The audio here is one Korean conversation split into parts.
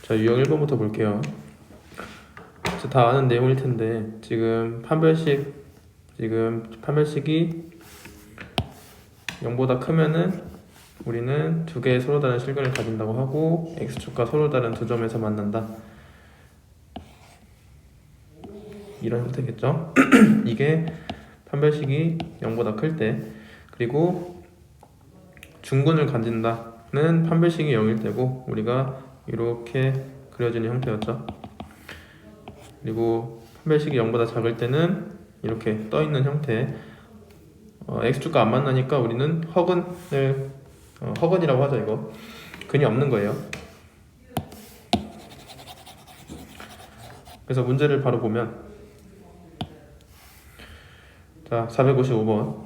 자, 유형 1번부터 볼게요. 다 아는 내용일 텐데 지금 판별식이 0보다 크면은 우리는 두 개의 서로 다른 실근을 가진다고 하고 x축과 서로 다른 두 점에서 만난다, 이런 형태겠죠. 이게 판별식이 0보다 클 때, 그리고 중근을 가진다는 판별식이 0일 때고 우리가 이렇게 그려지는 형태였죠. 그리고 판별식이 0보다 작을 때는 이렇게 떠있는 형태, x축과 안 만나니까 우리는 허근이라고 하죠. 이거 근이 없는 거예요. 그래서 문제를 바로 보면, 자, 455번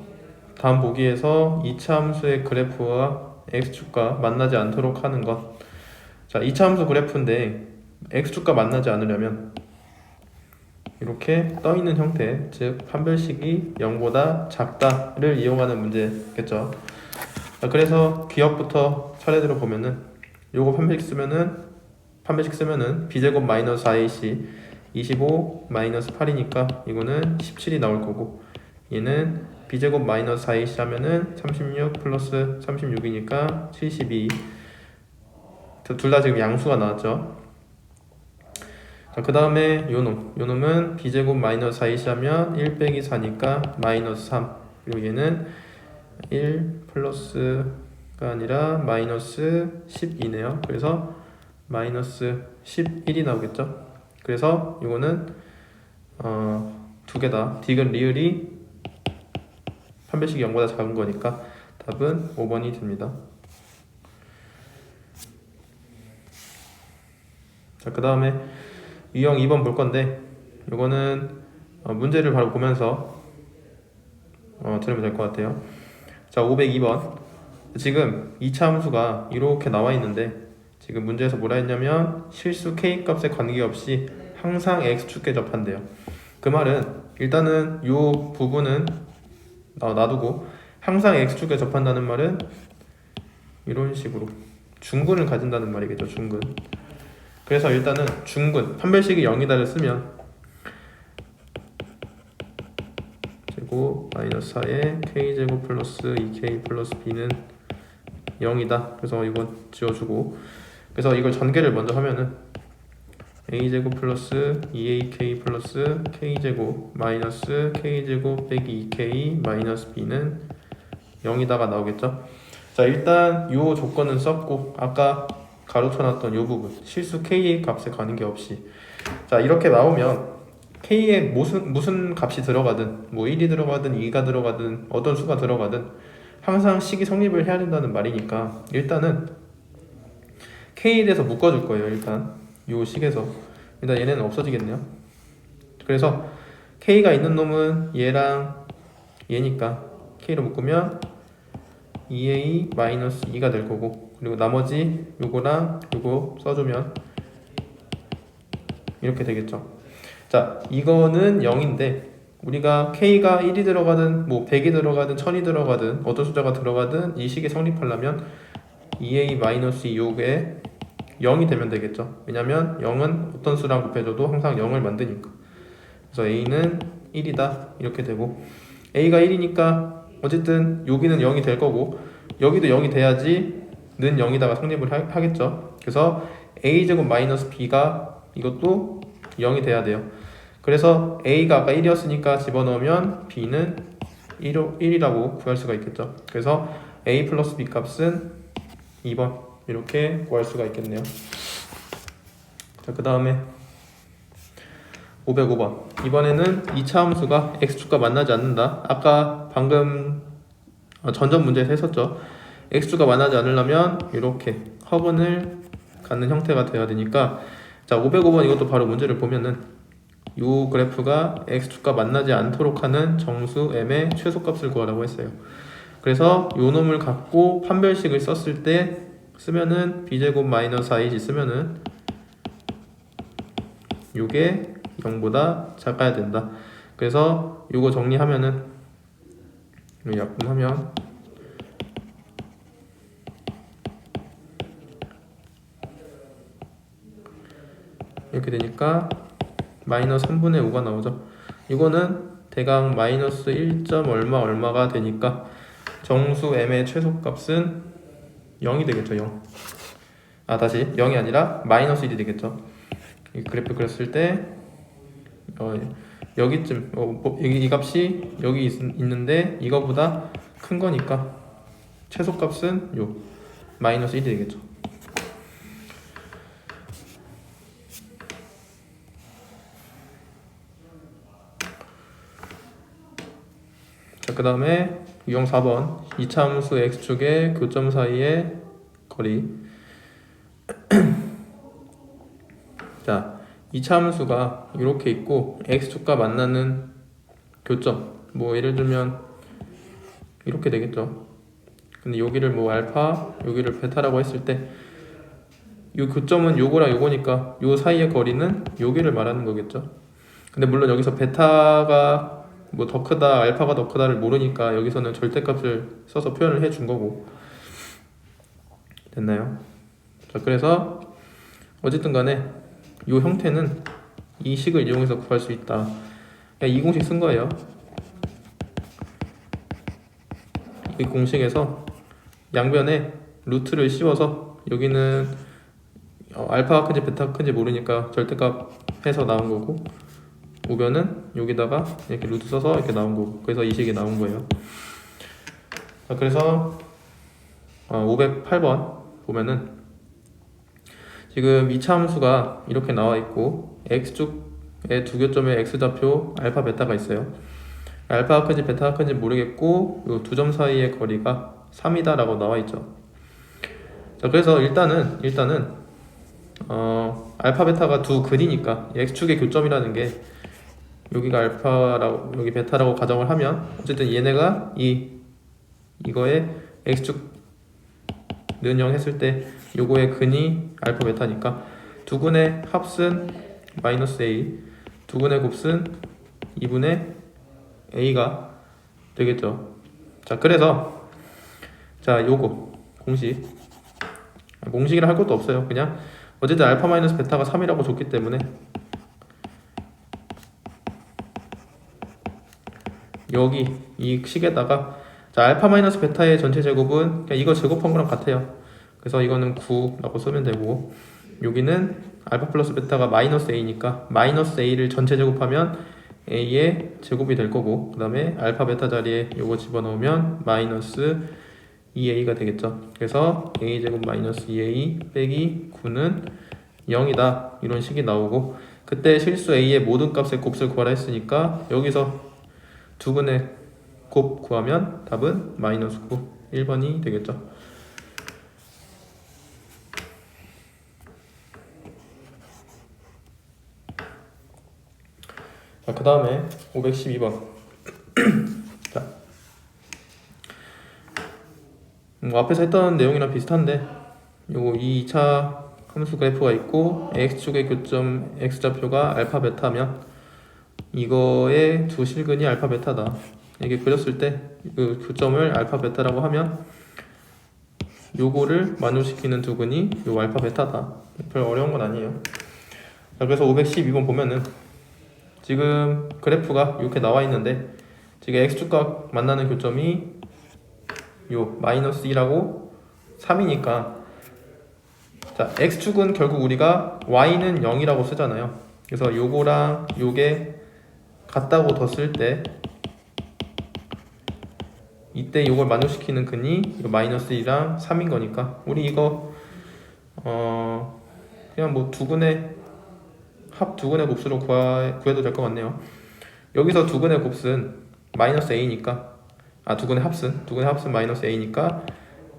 다음 보기에서 2차 함수의 그래프와 x축과 만나지 않도록 하는 것. 자, 2차 함수 그래프인데 x축과 만나지 않으려면 이렇게 떠있는 형태, 즉 판별식이 0보다 작다를 이용하는 문제겠죠. 자, 그래서 기억부터 차례대로 보면은 요거 판별식 쓰면은 b제곱 마이너스 4ac 25 마이너스 8이니까 이거는 17이 나올 거고, 얘는 b제곱 마이너스 4ac 하면은 36 플러스 36이니까 72. 둘 다 지금 양수가 나왔죠. 자, 그 다음에 요놈은 b제곱 마이너스 4ac 하면 1 빼기 4니까 마이너스 3, 그리고 얘는 1 플러스가 아니라 마이너스 12네요. 그래서 마이너스 11이 나오겠죠. 그래서 이거는 두 개 다 디귿 리을이 판별식이 0보다 작은 거니까 답은 5번이 됩니다. 자, 그 다음에 유형 2번 볼 건데 이거는 문제를 바로 보면서 들으면 될 것 같아요. 자, 502번 지금 2차 함수가 이렇게 나와 있는데 지금 문제에서 뭐라 했냐면 실수 k 값에 관계없이 항상 x축에 접한대요. 그 말은 일단은 요 부분은 놔두고 항상 x축에 접한다는 말은 이런 식으로 중근을 가진다는 말이겠죠. 중근. 그래서 일단은 중근, 판별식이 0이다를 쓰면 제곱 마이너스 4에 k제곱 플러스 2k 플러스 b는 0이다. 그래서 이건 지워주고, 그래서 이걸 전개를 먼저 하면은 a제곱 플러스 2ak 플러스 k제곱 마이너스 k제곱 빼기 2k 마이너스 b는 0이다가 나오겠죠. 자, 일단 요 조건은 썼고 아까 가로쳐놨던 요 부분 실수 k의 값에 관계없이, 자, 이렇게 나오면 k에 무슨 값이 들어가든 뭐 1이 들어가든 2가 들어가든 어떤 수가 들어가든 항상 식이 성립을 해야 된다는 말이니까 일단은 k에 대해서 묶어줄 거예요. 일단 요 식에서 일단 얘네는 없어지겠네요. 그래서 k가 있는 놈은 얘랑 얘니까 k로 묶으면 2a-2가 될 거고, 그리고 나머지 요거랑 요거 써주면 이렇게 되겠죠. 자, 이거는 0인데 우리가 k가 1이 들어가든 뭐 100이 들어가든 1000이 들어가든 어떤 숫자가 들어가든 이 식이 성립하려면 2a-2 요게 0이 되면 되겠죠. 왜냐면 0은 어떤 수랑 곱해줘도 항상 0을 만드니까. 그래서 a는 1이다 이렇게 되고, a가 1이니까 어쨌든 여기는 0이 될 거고 여기도 0이 돼야지 는 0이다가 성립을 하겠죠. 그래서 a제곱 마이너스 b가 이것도 0이 돼야 돼요. 그래서 a가 아까 1이었으니까 집어넣으면 b는 1이라고 구할 수가 있겠죠. 그래서 a 플러스 b 값은 2번 이렇게 구할 수가 있겠네요. 자, 그 다음에 505번 이번에는 2차 함수가 x축과 만나지 않는다. 아까 방금 전전 문제에서 했었죠. x축과 만나지 않으려면 이렇게 허근을 갖는 형태가 되어야 되니까, 자, 505번 이것도 바로 문제를 보면은 이 그래프가 x축과 만나지 않도록 하는 정수 m의 최소값을 구하라고 했어요. 그래서 요 놈을 갖고 판별식을 썼을 때 쓰면은 b제곱 마이너스 4ac 쓰면은 요게 0보다 작아야 된다. 그래서 요거 정리하면은 약분하면 이렇게 되니까 마이너스 3분의 5가 나오죠. 이거는 대강 마이너스 1. 얼마가 되니까 정수 m의 최소값은 0이 되겠죠. 0. 다시 0이 아니라 마이너스 1이 되겠죠. 이 그래프 그렸을 때 여기쯤 이 값이 여기 있는데 이거보다 큰 거니까 최소값은 요 마이너스 1이 되겠죠. 자, 그 다음에 유형 4번 이차함수 x축의 교점 사이의 거리. 자, 이차함수가 이렇게 있고 x축과 만나는 교점, 뭐 예를 들면 이렇게 되겠죠. 근데 여기를 뭐 알파, 여기를 베타라고 했을 때 이 교점은 요거랑 요거니까 요 사이의 거리는 여기를 말하는 거겠죠. 근데 물론 여기서 베타가 뭐 더 크다, 알파가 더 크다를 모르니까 여기서는 절대값을 써서 표현을 해준 거고. 됐나요? 자, 그래서 어쨌든 간에 이 형태는 이 식을 이용해서 구할 수 있다. 그냥 이 공식 쓴 거예요. 이 공식에서 양변에 루트를 씌워서 여기는 알파가 큰지 베타가 큰지 모르니까 절대값 해서 나온 거고, 우변은 여기다가 이렇게 루트 써서 이렇게 나온 거고, 그래서 이 식이 나온 거예요. 자, 그래서 508번 보면은 지금 이차 함수가 이렇게 나와 있고 x축의 두 교점에 x좌표 알파 베타가 있어요. 알파가 큰지 베타가 큰지 모르겠고 이 두 점 사이의 거리가 3이다 라고 나와 있죠. 자, 그래서 일단은 알파 베타가 두 근이니까 x축의 교점이라는 게 여기가 알파라고 여기 베타라고 가정을 하면 어쨌든 얘네가 이거에 x축 는영 했을 때 요거의 근이 알파 베타니까 두 근의 합은 마이너스 a, 두 근의 곱은 2분의 a가 되겠죠. 자, 그래서 자, 요거 공식이라 할 것도 없어요. 그냥 어쨌든 알파 마이너스 베타가 3이라고 줬기 때문에 여기 이 식에다가 자, 알파 마이너스 베타의 전체 제곱은 그냥 이거 제곱한 거랑 같아요. 그래서 이거는 9라고 쓰면 되고, 여기는 알파 플러스 베타가 마이너스 a니까 마이너스 a를 전체 제곱하면 a의 제곱이 될 거고, 그 다음에 알파 베타 자리에 요거 집어넣으면 마이너스 2a가 되겠죠. 그래서 a 제곱 마이너스 2a 빼기 9는 0이다 이런 식이 나오고, 그때 실수 a의 모든 값의 곱을 구하라 했으니까 여기서 두 근의 곱 구하면 답은 마이너스 9, 1번이 되겠죠. 자, 그 다음에 512번. 자, 앞에서 했던 내용이랑 비슷한데 요거 2차 함수 그래프가 있고 x축의 교점 x좌표가 알파 베타면 이거의 두 실근이 알파 베타다. 이게 그렸을 때 그 교점을 알파 베타라고 하면 요거를 만족시키는 두 근이 요 알파 베타다. 별 어려운 건 아니에요. 자, 그래서 512번 보면은 지금 그래프가 이렇게 나와 있는데 지금 x축과 만나는 교점이 요 마이너스 2라고 3이니까 자, x축은 결국 우리가 y는 0이라고 쓰잖아요. 그래서 요거랑 요게 같다고 뒀을 때 이때 요걸 만족시키는 근이 마이너스 2랑 3인 거니까 우리 이거 그냥 뭐 두 근의 합 두 근의 곱수로 구해도 될 것 같네요. 여기서 두 근의 곱은 마이너스 a니까 두 근의 합은 마이너스 a니까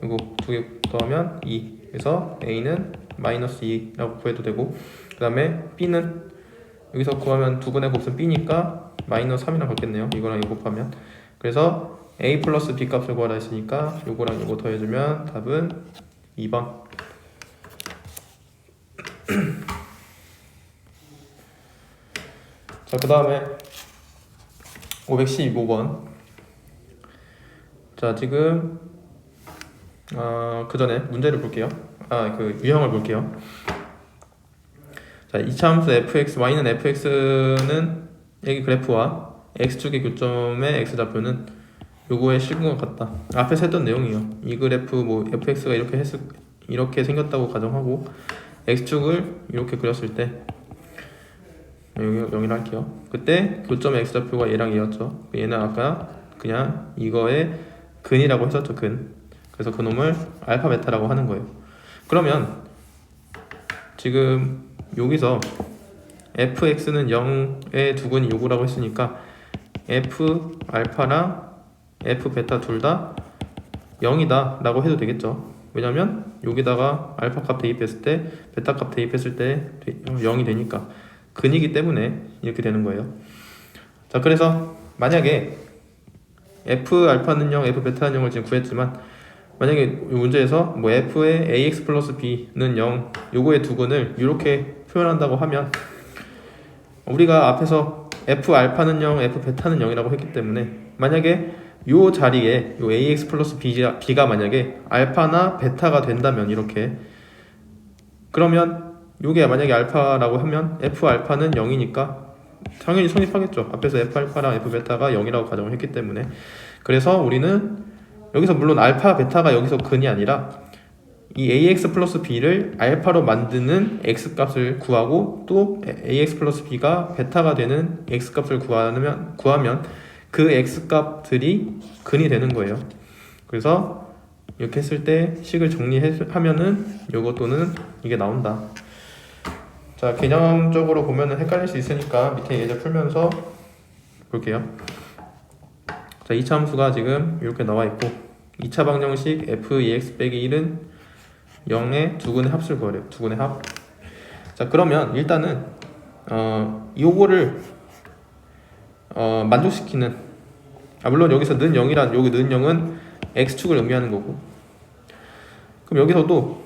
이거 두 개 더하면 2. 그래서 a는 마이너스 2라고 구해도 되고, 그 다음에 b는 여기서 구하면 두 근의 곱은 b니까 마이너스 3이랑 같겠네요. 이거랑 이거 곱하면. 그래서 a 플러스 b 값을 구하라 했으니까 요거랑 요거 더해주면 답은 2번. 자, 그 다음에 515번. 자, 지금 그 전에 문제를 볼게요. 그 유형을 볼게요. 자, 이차함수 fx, y는 fx는 여기 그래프와 x축의 교점의 x좌표는 요거에 실근 것 같다. 앞에서 했던 내용이에요. 이 그래프 뭐 fx가 이렇게 생겼다고 가정하고 x축을 이렇게 그렸을 때 여기 0이라 할게요. 그때 교점의 x좌표가 얘랑 얘였죠. 얘는 아까 그냥 이거의 근이라고 했었죠. 근. 그래서 그놈을 알파 베타라고 하는 거예요. 그러면 지금 여기서 fx는 0의 두 근이 요구라고 했으니까 f 알파랑 f 베타 둘 다 0이다 라고 해도 되겠죠. 왜냐면 여기다가 알파 값 대입했을 때 베타 값 대입했을 때 0이 되니까 근이기 때문에 이렇게 되는 거예요. 자, 그래서 만약에 f 알파는 0, f 베타는 0을 지금 구했지만 만약에 이 문제에서 뭐 f의 ax 플러스 b는 0 요거의 두 근을 이렇게 표현한다고 하면 우리가 앞에서 f 알파는 0, f 베타는 0이라고 했기 때문에 만약에 요 자리에 요 ax 플러스 b가 만약에 알파나 베타가 된다면 이렇게 그러면 요게 만약에 알파라고 하면 f 알파는 0이니까 당연히 성립하겠죠. 앞에서 f 알파랑 f 베타가 0이라고 가정을 했기 때문에. 그래서 우리는 여기서 물론 알파 베타가 여기서 근이 아니라 이 ax 플러스 b를 알파로 만드는 x 값을 구하고 또 ax 플러스 b가 베타가 되는 x 값을 구하면 그 x 값들이 근이 되는 거예요. 그래서 이렇게 했을 때 식을 정리하면은 요거 또는 이게 나온다. 자, 개념적으로 보면은 헷갈릴 수 있으니까 밑에 예제 풀면서 볼게요. 자, 2차 함수가 지금 이렇게 나와 있고 2차 방정식 f2x 빼기 1은 0의 두근의 합수를 구하래요. 두근의 합. 자, 그러면 일단은 요거를 만족시키는 물론 여기서 는 0이란 여기 는 0은 x축을 의미하는 거고 그럼 여기서도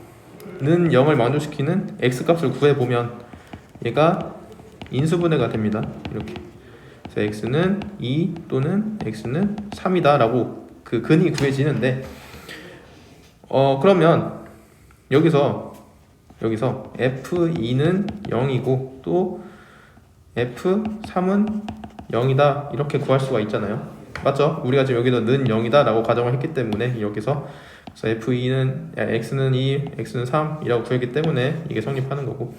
는 0을 만족시키는 x값을 구해보면 얘가 인수분해가 됩니다. 이렇게 그래서 x는 2 또는 x는 3이다 라고 그 근이 구해지는데 그러면 여기서 f2는 0이고 또 f3은 0이다 이렇게 구할 수가 있잖아요. 맞죠? 우리가 지금 여기서 는 0이다 라고 가정을 했기 때문에 여기서 그래서 x는 2, x는 3이라고 구했기 때문에 이게 성립하는 거고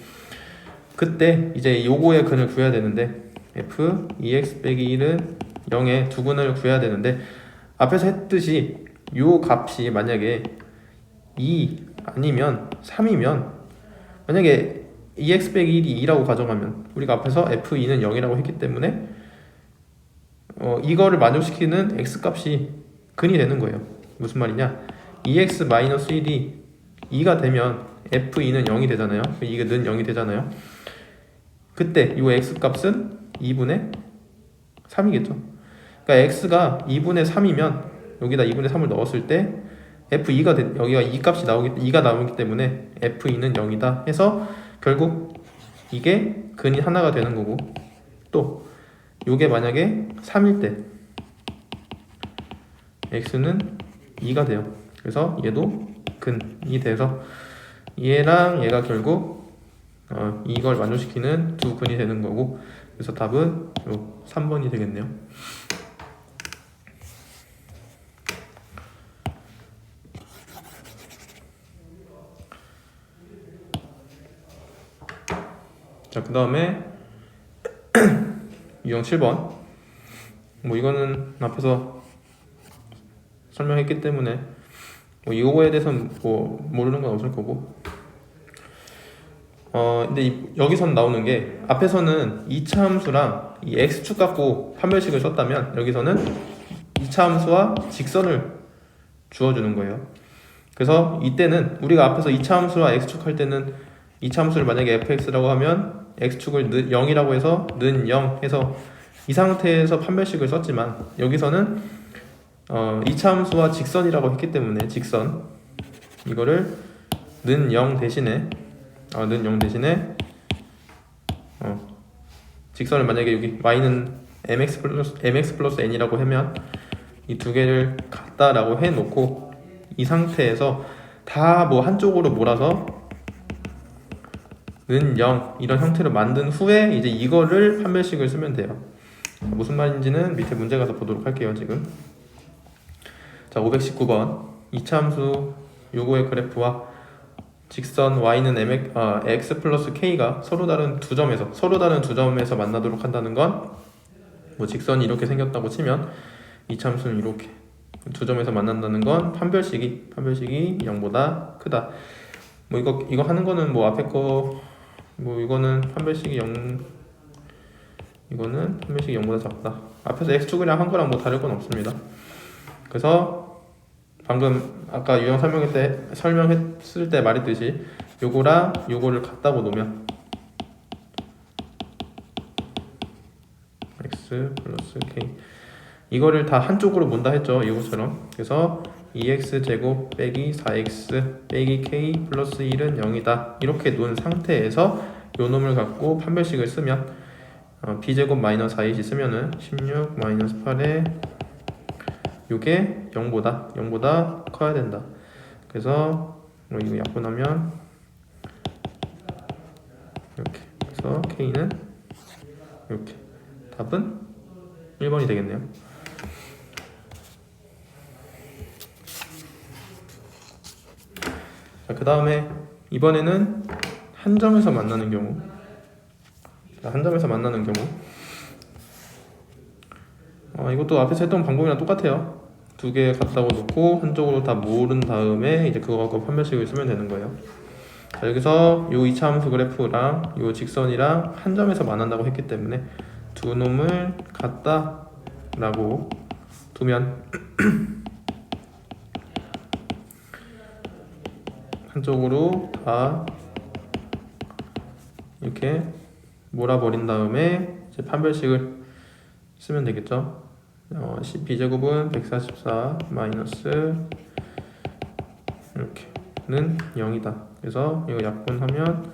그때 이제 요거의 근을 구해야 되는데 f2x 빼기 1은 0의 두 근을 구해야 되는데 앞에서 했듯이 요 값이 만약에 2 아니면 3이면 만약에 2x 빼기 1이 2라고 가정하면 우리가 앞에서 f2는 0이라고 했기 때문에 이거를 만족시키는 x값이 근이 되는 거예요. 무슨 말이냐 2x 마이너스 1이 2가 되면 f2는 0이 되잖아요. 이게 는 0이 되잖아요. 그때 이 x값은 2분의 3이겠죠. 그러니까 x가 2분의 3이면 여기다 2분의 3을 넣었을 때 f2가 여기가 2값이 2가 나오기 때문에 f2는 0이다 해서 결국 이게 근이 하나가 되는 거고 또 요게 만약에 3일 때 x는 2가 돼요. 그래서 얘도 근이 돼서 얘랑 얘가 결국 이걸 만족시키는 두 근이 되는 거고 그래서 답은 요 3번이 되겠네요. 자, 그 다음에 유형 7번 뭐 이거는 앞에서 설명했기 때문에 뭐 이거에 대해서는 뭐 모르는 건 없을 거고 근데 여기선 나오는 게 앞에서는 2차 함수랑 이 x축 갖고 판별식을 썼다면 여기서는 2차 함수와 직선을 주어주는 거예요. 그래서 이때는 우리가 앞에서 2차 함수와 x축 할 때는 2차 함수를 만약에 fx라고 하면 x축을 0이라고 해서 는 0 해서 이 상태에서 판별식을 썼지만 여기서는 2차 함수와 직선이라고 했기 때문에 직선 이거를 는 0 대신에 직선을 만약에 여기 y는 mx 플러스 n이라고 하면 이 두 개를 같다라고 해놓고 이 상태에서 다 뭐 한쪽으로 몰아서 0 이런 형태로 만든 후에 이제 이거를 판별식을 쓰면 돼요. 무슨 말인지는 밑에 문제 가서 보도록 할게요. 지금 자 519번 이차함수 요거의 그래프와 직선 y는 x 플러스 k가 서로 다른 두 점에서 만나도록 한다는 건 뭐 직선이 이렇게 생겼다고 치면 이차함수는 이렇게 두 점에서 만난다는 건 판별식이 0보다 크다. 뭐 이거 하는 거는 뭐 앞에 거 뭐 이거는 판별식이 0 이거는 판별식이 0보다 작다. 앞에서 x축이랑 한 거랑 뭐 다를 건 없습니다. 그래서 방금 아까 유형 설명했을 때 말했듯이 요거랑 요거를 같다고 놓으면 x 플러스 k 이거를 다 한쪽으로 본다 했죠. 이거처럼. 그래서 2x제곱 빼기 4x 빼기 k 플러스 1은 0이다 이렇게 놓은 상태에서 요 놈을 갖고 판별식을 쓰면 b제곱 마이너스 4이 쓰면은 16 마이너스 8에 요게 0보다 커야 된다. 그래서 뭐 이거 약분하면 이렇게. 그래서 k는 이렇게. 답은 1번이 되겠네요. 자, 그 다음에 이번에는 한 점에서 만나는 경우. 이것도 앞에서 했던 방법이랑 똑같아요. 두 개 갖다고 놓고 한쪽으로 다 모른 다음에 이제 그거 갖고 판별식을 쓰면 되는 거예요. 자, 여기서 요 이차함수 그래프랑 요 직선이랑 한 점에서 만난다고 했기 때문에 두 놈을 같다 라고 두면 한쪽으로 다 이렇게 몰아버린 다음에 이제 판별식을 쓰면 되겠죠. b제곱은 144 마이너스 이렇게는 0이다. 그래서 이거 약분하면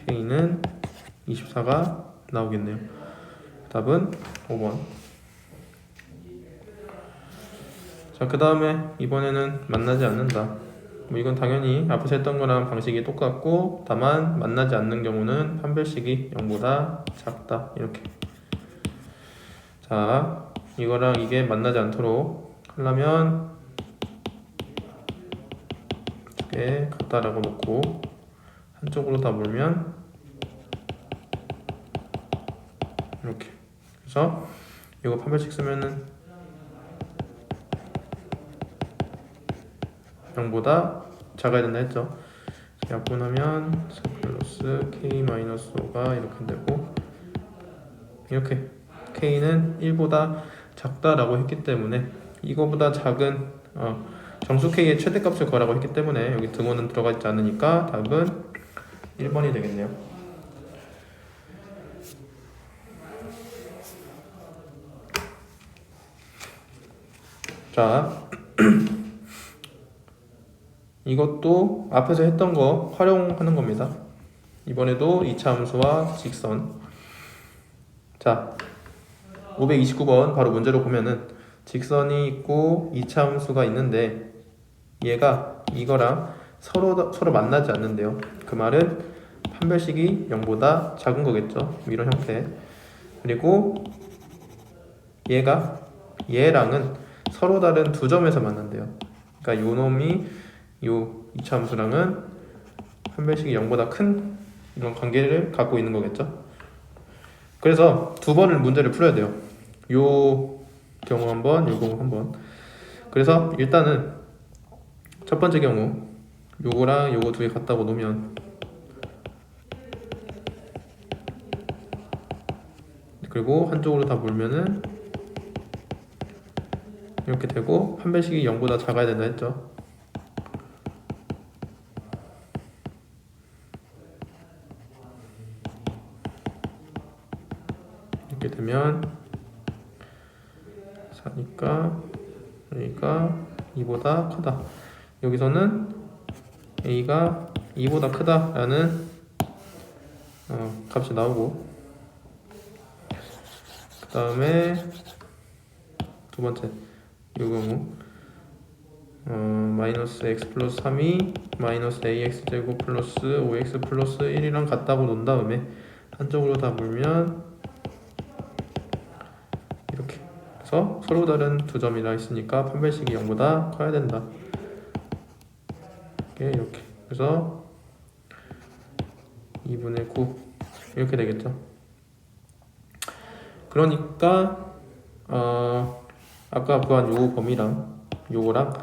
k는 24가 나오겠네요. 답은 5번. 자, 그 다음에 이번에는 만나지 않는다. 뭐 이건 당연히 앞에서 했던 거랑 방식이 똑같고 다만 만나지 않는 경우는 판별식이 0보다 작다 이렇게. 자, 이거랑 이게 만나지 않도록 하려면 이게 같다라고 놓고 한쪽으로 다 몰면 이렇게. 그래서 이거 판별식 쓰면은 0보다 작아야 된다 했죠. 약분하면 4 플러스 k-5가 이렇게 되고 이렇게 k는 1보다 작다라고 했기 때문에 이거보다 작은 정수 k의 최대값을 구하라고 했기 때문에 여기 등호는 들어가 있지 않으니까 답은 1번이 되겠네요. 자 이것도 앞에서 했던 거 활용하는 겁니다. 이번에도 이차함수와 직선. 자 529번 바로 문제로 보면은 직선이 있고 이차함수가 있는데 얘가 이거랑 서로 만나지 않는데요. 그 말은 판별식이 0보다 작은 거겠죠. 이런 형태. 그리고 얘랑은 서로 다른 두 점에서 만난대요. 그러니까 요 놈이 요 이차함수랑은 판별식이 0보다 큰 이런 관계를 갖고 있는 거겠죠. 그래서 두 번을 문제를 풀어야 돼요. 요 경우 한 번, 요 경우 한 번. 그래서 일단은 첫 번째 경우 요거랑 요거 두 개 같다고 놓으면 그리고 한쪽으로 다 몰면은 이렇게 되고 판별식이 0보다 작아야 된다 했죠. 이렇게 되면 4니까 A가 2보다 크다. 여기서는 A가 2보다 크다라는 값이 나오고 그 다음에 두 번째 이 경우 마이너스 x 플러스 3이 마이너스 ax 제곱 플러스 5x 플러스 1이랑 같다고 놓은 다음에 한쪽으로 다 물면 이렇게. 그래서 서로 다른 두 점이라 했으니까 판별식이 0보다 커야 된다. 이렇게. 그래서 2분의 9 이렇게 되겠죠. 그러니까 아까 구한 요 범위랑 요거랑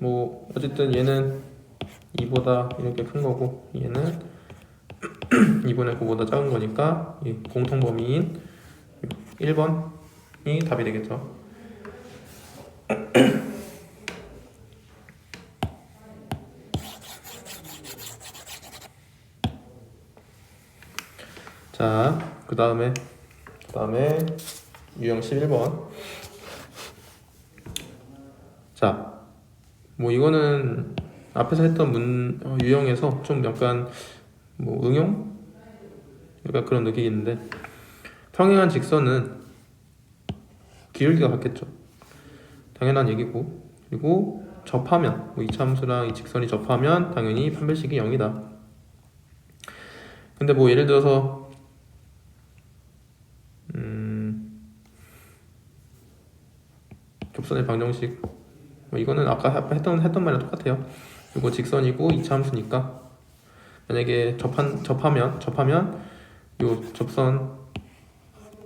뭐 어쨌든 얘는 2보다 이렇게 큰 거고 얘는 2분의 9보다 작은 거니까 이 공통 범위인 1번이 답이 되겠죠. 자, 그 다음에 유형 11번. 자, 뭐 이거는 앞에서 했던 유형에서 좀 약간 뭐 응용? 약간 그런 느낌이 있는데, 평행한 직선은 기울기가 같겠죠. 당연한 얘기고, 그리고 접하면 뭐 이차함수랑 이 직선이 접하면 당연히 판별식이 0이다. 근데 뭐 예를 들어서 좁선의 방정식 뭐 이거는 아까 했던 말이랑 똑같아요. 이거 직선이고 이차함수니까 만약에 접하면 요 접선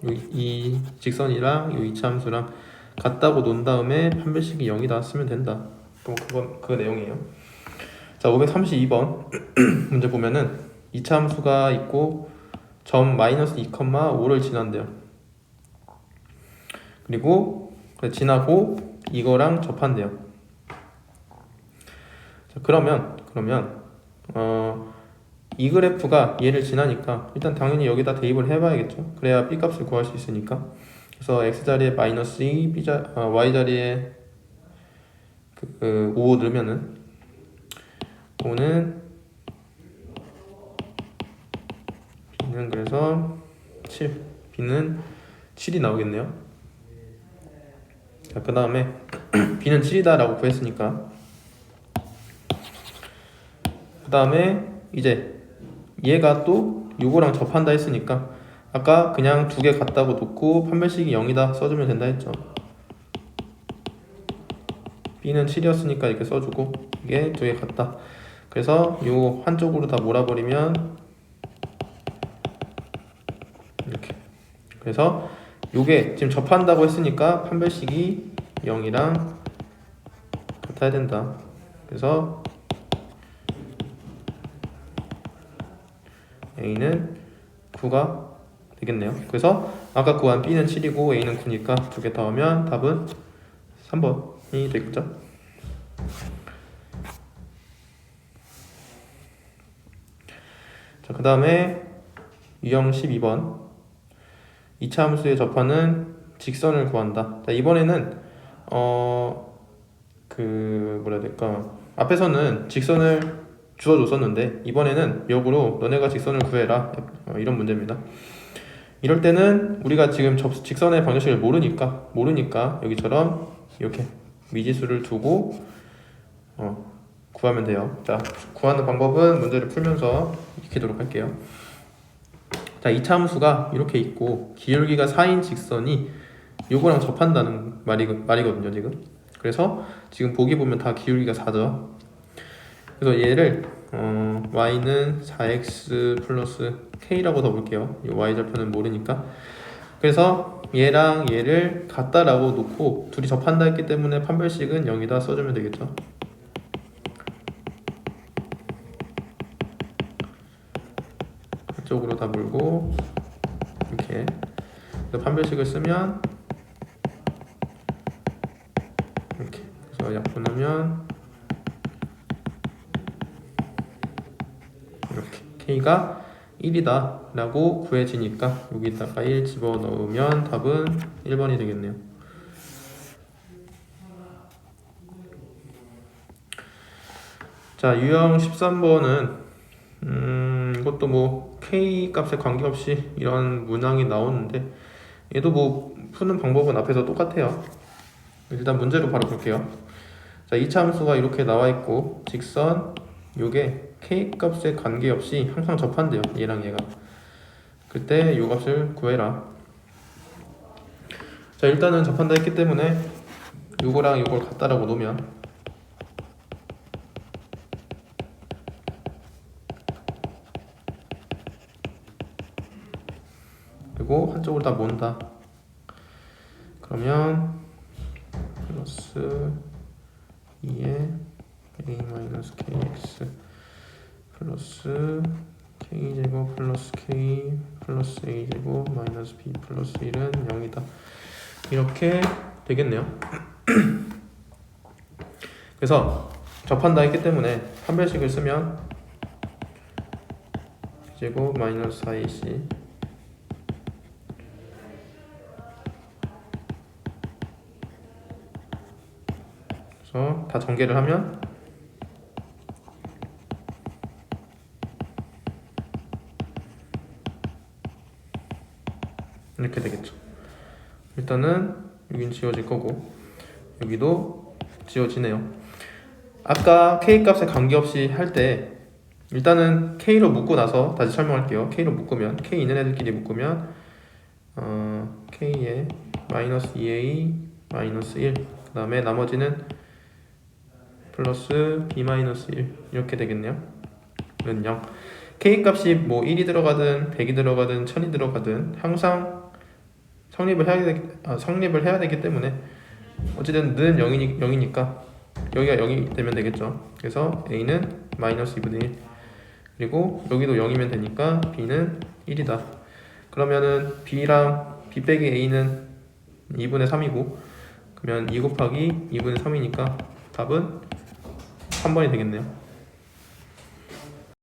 이 직선이랑 요 이차함수랑 같다고 놓은 다음에 판별식이 0이다 쓰면 된다. 또 그건 그 내용이에요. 자, 532번 문제 보면은 이차함수가 있고 점 마이너스 2,5를 지난대요. 그리고 지나고 이거랑 접한대요. 자, 그러면 이 그래프가 얘를 지나니까 일단 당연히 여기다 대입을 해봐야겠죠. 그래야 b 값을 구할 수 있으니까. 그래서 x 자리에 마이너스 2, y 자리에 5 넣으면은 5는 b는 그래서 7, b는 7이 나오겠네요. 자, 그 다음에 b는 7이다 라고 구했으니까 그 다음에 이제 얘가 또 요거랑 접한다 했으니까 아까 그냥 두 개 같다고 놓고 판별식이 0이다 써주면 된다 했죠. b는 7이었으니까 이렇게 써주고 이게 두 개 같다. 그래서 요 한쪽으로 다 몰아버리면 이렇게. 그래서 요게 지금 접한다고 했으니까 판별식이 0이랑 같아야 된다. 그래서 a는 9가 되겠네요. 그래서 아까 구한 b는 7이고 a는 9니까 두 개 더하면 답은 3번이 되겠죠. 자, 그 다음에 유형 12번 이차함수에 접하는 직선을 구한다. 자, 이번에는 뭐라 해야 될까, 앞에서는 직선을 주어줬었는데 이번에는 역으로 너네가 직선을 구해라 이런 문제입니다. 이럴 때는 우리가 지금 직선의 방정식을 모르니까 여기처럼 이렇게 미지수를 두고 구하면 돼요. 자, 구하는 방법은 문제를 풀면서 익히도록 할게요. 자, 이차함수가 이렇게 있고 기울기가 4인 직선이 요거랑 접한다는 말이거든요 지금. 그래서 지금 보기 보면 다 기울기가 4죠. 그래서 얘를 y는 4x 플러스 k라고 더 볼게요. 이 y절편은 모르니까. 그래서 얘랑 얘를 같다라고 놓고 둘이 접한다 했기 때문에 판별식은 0이다 써주면 되겠죠. 이쪽으로 다 물고 이렇게. 그래서 판별식을 쓰면 이렇게. 그래서 약분하면 이렇게 k가 1이다 라고 구해지니까 여기다가 1 집어넣으면 답은 1번이 되겠네요. 자, 유형 13번은 이것도 뭐 k 값에 관계없이 이런 문항이 나오는데 얘도 뭐 푸는 방법은 앞에서 똑같아요. 일단 문제로 바로 볼게요. 자, 이차 함수가 이렇게 나와 있고 직선 요게 k 값에 관계없이 항상 접한대요. 얘랑 얘가. 그때 요 값을 구해라. 자, 일단은 접한다 했기 때문에 요거랑 요걸 같다라고 놓으면 그리고 한쪽으로 다 모은다. 그러면 플러스 2에 a-kx 플러스 k제곱 플러스 k 플러스 a제곱 마이너스 b 플러스 1은 0이다. 이렇게 되겠네요. 그래서 접한다 했기 때문에 판별식을 쓰면 b제곱 마이너스 4ac 그래서 다 전개를 하면 이렇게 되겠죠. 일단은 여긴 지워질 거고 여기도 지워지네요. 아까 k 값에 관계없이 할 때 일단은 k로 묶고 나서 다시 설명할게요. k로 묶으면 k 있는 애들끼리 묶으면 k에 마이너스 2a 마이너스 1 그 다음에 나머지는 플러스 b 마이너스 1 이렇게 되겠네요. 는 0. k 값이 뭐 1이 들어가든 100이 들어가든 1000이 들어가든 항상 성립을 해야 되기 때문에 어쨌든 는 0이니까 여기가 0이 되면 되겠죠. 그래서 a는 마이너스 2분의 1 그리고 여기도 0이면 되니까 b는 1이다. 그러면은 b랑 b 빼기 a는 2분의 3이고 그러면 2 곱하기 2분의 3이니까 답은 3번이 되겠네요.